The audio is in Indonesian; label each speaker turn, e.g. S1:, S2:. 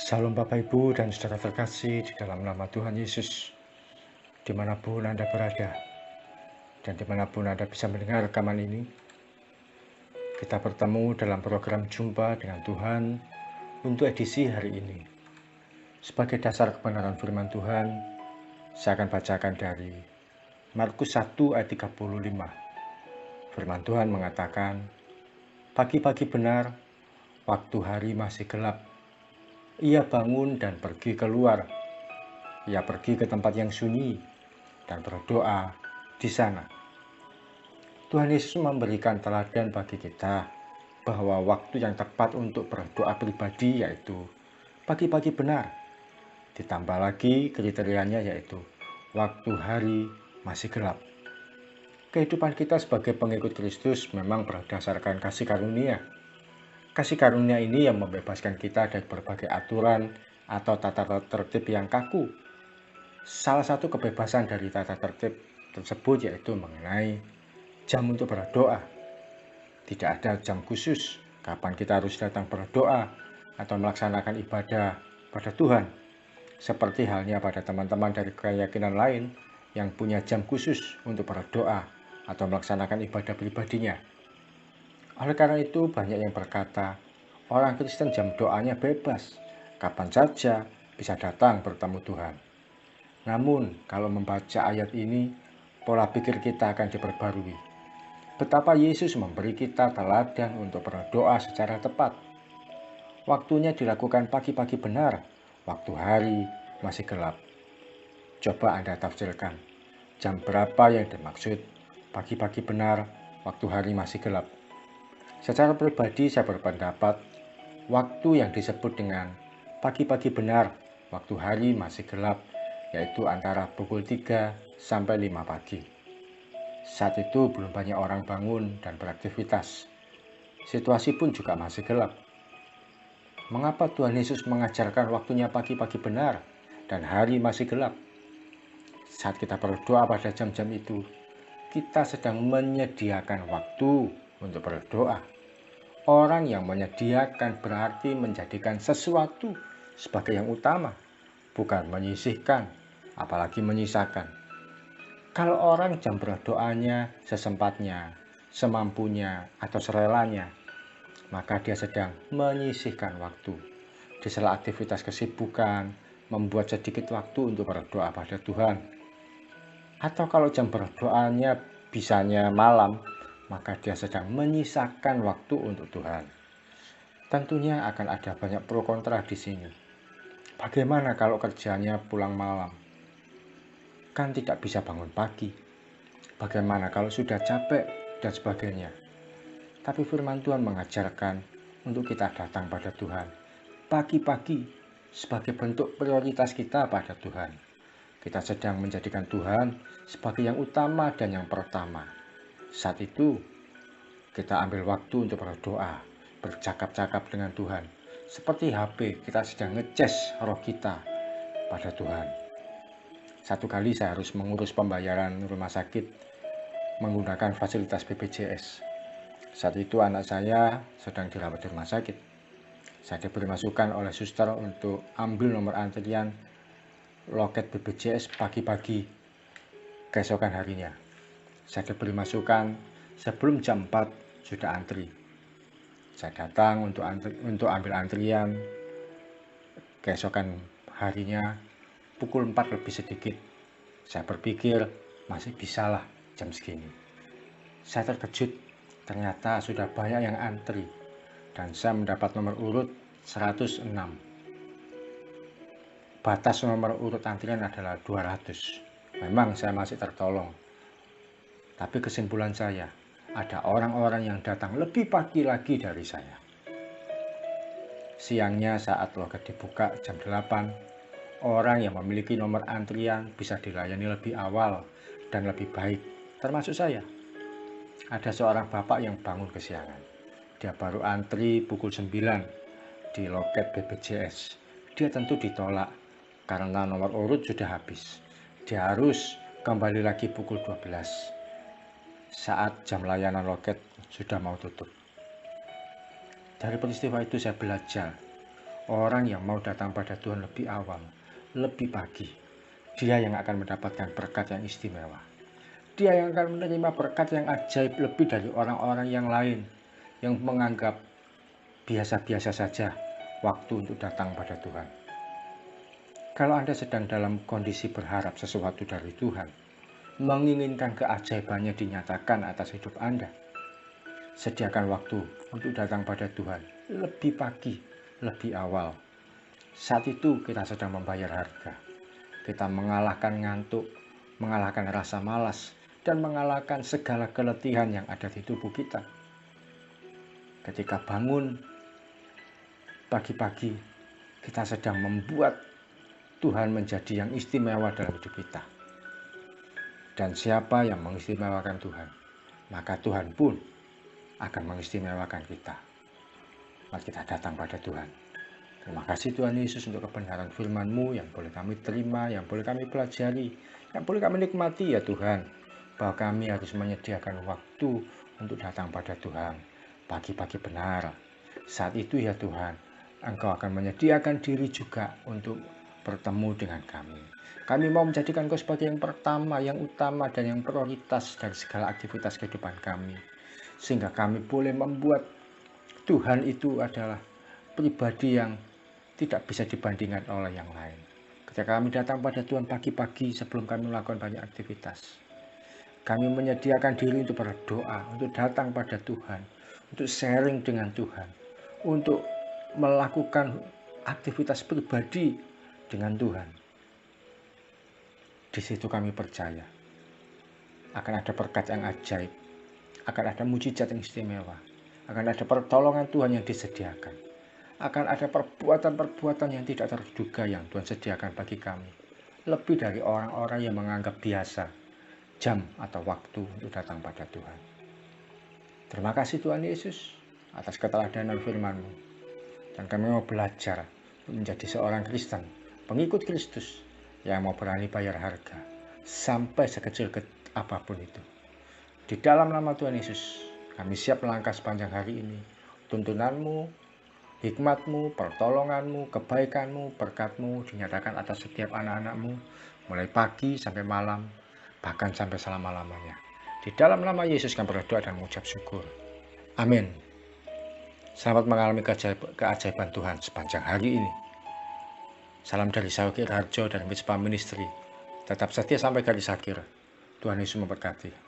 S1: Salam Bapak Ibu dan saudara terkasih di dalam nama Tuhan Yesus, dimanapun Anda berada, dan dimanapun Anda bisa mendengar rekaman ini. Kita bertemu dalam program Jumpa dengan Tuhan untuk edisi hari ini. Sebagai dasar kebenaran firman Tuhan, saya akan bacakan dari Markus 1 ayat 35. Firman Tuhan mengatakan, "Pagi-pagi benar, waktu hari masih gelap, ia bangun dan pergi keluar. Ia pergi ke tempat yang sunyi dan berdoa di sana." Tuhan Yesus memberikan teladan bagi kita bahwa waktu yang tepat untuk berdoa pribadi yaitu pagi-pagi benar. Ditambah lagi kriterianya yaitu waktu hari masih gelap. Kehidupan kita sebagai pengikut Kristus memang berdasarkan kasih karunia. Kasih karunia ini yang membebaskan kita dari berbagai aturan atau tata tertib yang kaku. Salah satu kebebasan dari tata tertib tersebut yaitu mengenai jam untuk berdoa. Tidak ada jam khusus kapan kita harus datang berdoa atau melaksanakan ibadah pada Tuhan. Seperti halnya pada teman-teman dari keyakinan lain yang punya jam khusus untuk berdoa atau melaksanakan ibadah pribadinya. Oleh karena itu banyak yang berkata, orang Kristen jam doanya bebas, kapan saja bisa datang bertemu Tuhan. Namun kalau membaca ayat ini, pola pikir kita akan diperbarui. Betapa Yesus memberi kita teladan untuk berdoa secara tepat. Waktunya dilakukan pagi-pagi benar, waktu hari masih gelap. Coba Anda tafsirkan, jam berapa yang dimaksud pagi-pagi benar, waktu hari masih gelap. Secara pribadi saya berpendapat, waktu yang disebut dengan pagi-pagi benar, waktu hari masih gelap, yaitu antara pukul 3 sampai 5 pagi. Saat itu belum banyak orang bangun dan beraktivitas. Situasi pun juga masih gelap. Mengapa Tuhan Yesus mengajarkan waktunya pagi-pagi benar dan hari masih gelap? Saat kita berdoa pada jam-jam itu, kita sedang menyediakan waktu untuk berdoa. Orang yang menyediakan berarti menjadikan sesuatu sebagai yang utama, bukan menyisihkan, apalagi menyisakan. Kalau orang jam berdoanya sesempatnya, semampunya, atau serelanya, maka dia sedang menyisihkan waktu. Di sela aktivitas kesibukan, membuat sedikit waktu untuk berdoa pada Tuhan. Atau kalau jam berdoanya bisanya malam, maka dia sedang menyisakan waktu untuk Tuhan. Tentunya akan ada banyak pro kontra di sini. Bagaimana kalau kerjanya pulang malam? Kan tidak bisa bangun pagi. Bagaimana kalau sudah capek dan sebagainya? Tapi firman Tuhan mengajarkan untuk kita datang pada Tuhan pagi-pagi sebagai bentuk prioritas kita pada Tuhan. Kita sedang menjadikan Tuhan sebagai yang utama dan yang pertama. Saat itu kita ambil waktu untuk berdoa, bercakap-cakap dengan Tuhan. Seperti HP, kita sedang ngecas roh kita pada Tuhan. Satu kali saya harus mengurus pembayaran rumah sakit menggunakan fasilitas BPJS. Saat itu anak saya sedang dirawat di rumah sakit. Saya diberi masukan oleh suster untuk ambil nomor antrian loket BPJS pagi-pagi keesokan harinya. Saya diberi masukan sebelum jam 4 sudah antri. Saya datang untuk ambil antrian keesokan harinya pukul 4 lebih sedikit. Saya berpikir masih bisalah jam segini. Saya terkejut, ternyata sudah banyak yang antri dan saya mendapat nomor urut 106. Batas nomor urut antrian adalah 200. Memang saya masih tertolong. Tapi kesimpulan saya, ada orang-orang yang datang lebih pagi lagi dari saya. Siangnya saat loket dibuka jam 8, orang yang memiliki nomor antrian bisa dilayani lebih awal dan lebih baik, termasuk saya. Ada seorang bapak yang bangun kesiangan. Dia baru antri pukul 9 di loket BPJS. Dia tentu ditolak karena nomor urut sudah habis. Dia harus kembali lagi pukul 12 saat jam layanan loket sudah mau tutup. Dari peristiwa itu saya belajar, Orang yang mau datang pada Tuhan lebih awal, lebih pagi, dia yang akan mendapatkan berkat yang istimewa. Dia yang akan menerima berkat yang ajaib lebih dari orang-orang yang lain yang menganggap biasa-biasa saja waktu untuk datang pada Tuhan. Kalau Anda sedang dalam kondisi berharap sesuatu dari Tuhan, menginginkan keajaibannya dinyatakan atas hidup Anda, sediakan waktu untuk datang pada Tuhan lebih pagi, lebih awal. Saat itu kita sedang membayar harga. Kita mengalahkan ngantuk, mengalahkan rasa malas, dan mengalahkan segala keletihan yang ada di tubuh kita. Ketika bangun pagi-pagi, kita sedang membuat Tuhan menjadi yang istimewa dalam hidup kita. Dan siapa yang mengistimewakan Tuhan, maka Tuhan pun akan mengistimewakan kita. Mari kita datang pada Tuhan. Terima kasih Tuhan Yesus untuk kebenaran firman-Mu yang boleh kami terima, yang boleh kami pelajari, yang boleh kami nikmati ya Tuhan. Bahwa kami harus menyediakan waktu untuk datang pada Tuhan. Pagi-pagi benar. Saat itu ya Tuhan, Engkau akan menyediakan diri juga untuk bertemu dengan kami. Kami mau menjadikan Engkau sebagai yang pertama, yang utama, dan yang prioritas dari segala aktivitas kehidupan kami. Sehingga kami boleh membuat Tuhan itu adalah pribadi yang tidak bisa dibandingkan oleh yang lain. Ketika kami datang pada Tuhan pagi-pagi sebelum kami melakukan banyak aktivitas, kami menyediakan diri untuk berdoa, untuk datang pada Tuhan, untuk sharing dengan Tuhan, untuk melakukan aktivitas pribadi dengan Tuhan. Di situ kami percaya akan ada berkat yang ajaib, akan ada mujizat yang istimewa, akan ada pertolongan Tuhan yang disediakan. Akan ada perbuatan-perbuatan yang tidak terduga yang Tuhan sediakan bagi kami. Lebih dari orang-orang yang menganggap biasa jam atau waktu untuk datang pada Tuhan. Terima kasih Tuhan Yesus atas keteladanan firman-Mu. Dan kami mau belajar untuk menjadi seorang Kristen, pengikut Kristus yang mau berani bayar harga sampai sekecil apapun itu. Di dalam nama Tuhan Yesus, kami siap melangkah sepanjang hari ini. Tuntunan-Mu, hikmat-Mu, pertolongan-Mu, kebaikan-Mu, berkat-Mu dinyatakan atas setiap anak-anak-Mu, mulai pagi sampai malam, bahkan sampai selama-lamanya. Di dalam nama Yesus kami berdoa dan mengucap syukur. Amin. Selamat mengalami keajaiban Tuhan sepanjang hari ini. Salam dari Saukir Harjo dan Mitspa Ministry. Tetap setia sampai garis akhir. Tuhan Yesus memberkati.